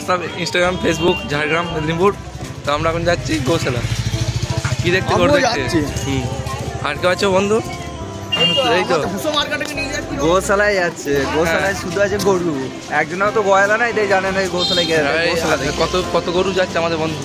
WhatsApp, Instagram, Facebook, Jhargram, Medinipur. তো আমরা এখন যাচ্ছি গৌশালা। কি দেখতে গরু দেখতে। আর কেউ আছে বন্ধু? এই তো গোশালায় যাচ্ছে। গোশালায় শুধু আছে গরু, একজনও তো গয়ালা নাই, তাই জানে না গোশালায় গেছে। কত কত গরু যাচ্ছে আমাদের বন্ধু।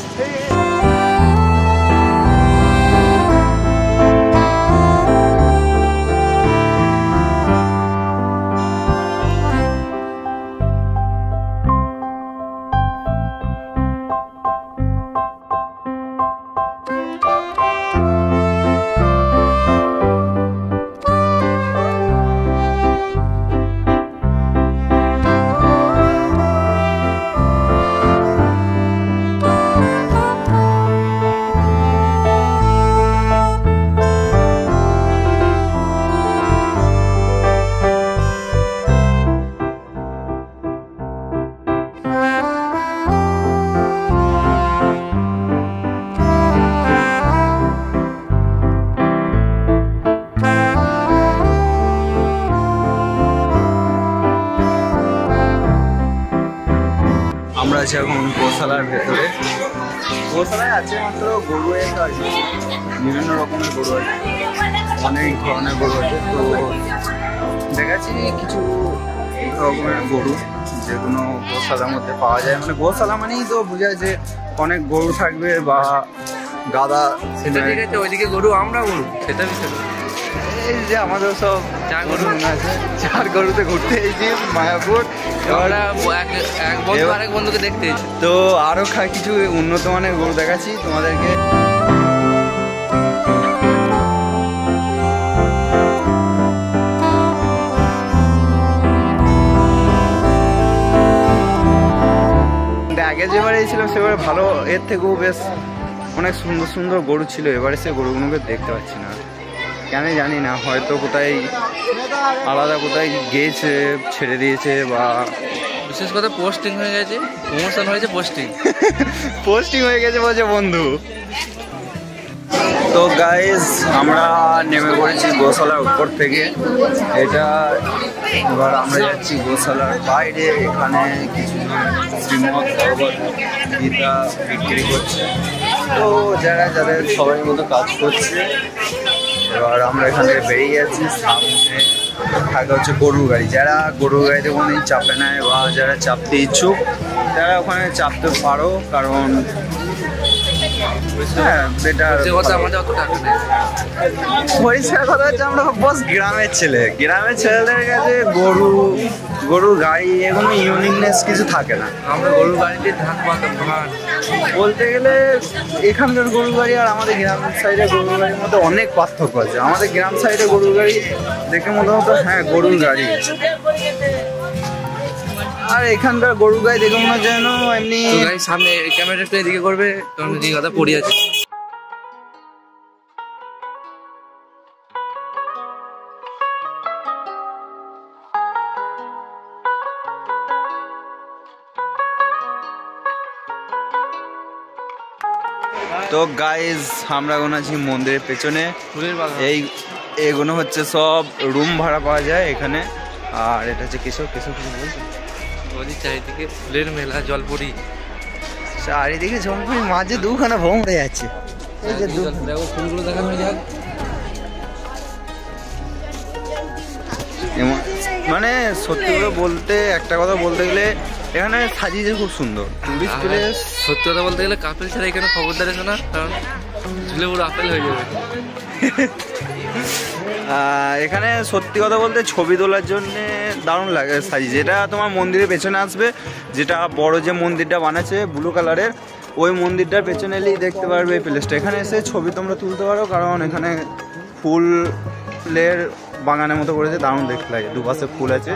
আমরা আছি এখন গোশালার ভেতরে। গোশালায় আছে মাত্র গরু আছে, বিভিন্ন রকমের গরু আছে, অনেক ধরনের গরু আছে। তো দেখাচ্ছি কিছু রকমের গরু যেগুলো গোশালার মধ্যে পাওয়া যায়। মানে গোশালা মানেই তো বোঝায় যে অনেক গরু থাকবে বা গাদা। ওইদিকে গরু, আমরা গরু সেটা বিষয়। এই যে আমাদের সব চার গরু মনে আছে, চার গরুতে ঘুরতে এসেছি মায়াপুর। আরেক বন্ধুকে দেখতে এসেছি। তো আরো কিছু উন্নত মানের গরু দেখাচ্ছি তোমাদেরকে। আগে যেবারে এসেছিলাম সেবারে ভালো, এর থেকেও বেশ অনেক সুন্দর সুন্দর গরু ছিল। এবারে সে গরুগুলোকে দেখতে পাচ্ছি না, কেন জানি না, হয়তো কোথায় আলাদা কোথায় গিয়েছে, ছেড়ে দিয়েছে, বা বিশেষ করে পোস্টিং হয়ে গেছে, প্রমোশন হয়েছে, পোস্টিং হয়ে গেছে বলছে বন্ধু। তো গাইস আমরা নেমে পড়েছি গোশালার উপর থেকে। এটা এবার আমরা যাচ্ছি গোশালার বাইরে। এখানে কিছুজন শ্রীমদ ভগবত গীতা বিক্রি করছে, তো যারা যাদের সবাই মতো কাজ করছে। এবার আমরা এখান থেকে বেরিয়ে যাচ্ছি। সামনে থাকে হচ্ছে গরুর গাড়ি, যারা গরুর গাড়িতে কোনোদিন চাপে নেয় বা যারা চাপতে ইচ্ছুক তারা ওখানে চাপতে পারো, কারণ পরিষ্কার কথা হচ্ছে আমরা বস গ্রামের ছেলে, গ্রামের ছেলেদের কাছে গরুর গাড়ি এগুলো ইউনিকনেস কিছু থাকে না। আমরা গরুর গাড়িতে বলতে গেলে এখানকার গরুর গাড়ি আর আমাদের গ্রাম সাইডে গরুর গাড়ির মধ্যে অনেক পার্থক্য আছে। আমাদের গ্রাম সাইডে গরুর গাড়ি দেখে মনে হতো হ্যাঁ গরুর গাড়ি, আর এখানকার গরুর গাড়ি দেখে মনে হচ্ছে যেন এমনি। সামনে ক্যামেরাটা একটু এদিকে করবে, কারণ এদিকে কথা পড়ে আছে। তো গাইজ আমরা এখন আছি মন্দিরের পেছনে। এইগুলো হচ্ছে সব রুম ভাড়া পাওয়া যায় এখানে। আর এটা হচ্ছে কেশব কিছু বলছি, চারিদিকে ফুলের মেলা, জলপুরি চারিদিকে জলপুরি, মাঝে দুখানা ভোমরে যাচ্ছে। এই যে দেখো ফুলগুলো দেখানো যাক। মানে সত্যি করে বলতে, একটা কথা বলতে গেলে এখানে সাজিয়েছে খুব সুন্দর টুরিস্ট প্লেস। সত্যি কথা বলতে গেলে কাপেল ছাড়া এখানে খবরদার এসো না, কারণ ঝুলে পুরো আপেল হয়ে যাবে। এখানে সত্যি কথা বলতে ছবি তোলার জন্য দারুণ লাগে সাজিয়েছে। এটা তোমার মন্দিরের পেছনে আসবে, যেটা বড় যে মন্দিরটা বানাচ্ছে ব্লু কালারের, ওই মন্দিরটার পেছনে এলেই দেখতে পারবে এই প্লেসটা। এখানে এসে ছবি তোমরা তুলতে পারো, কারণ এখানে ফুলের বাগানের মতো করেছে, দারুণ দেখতে লাগে, দুপাশে ফুল আছে।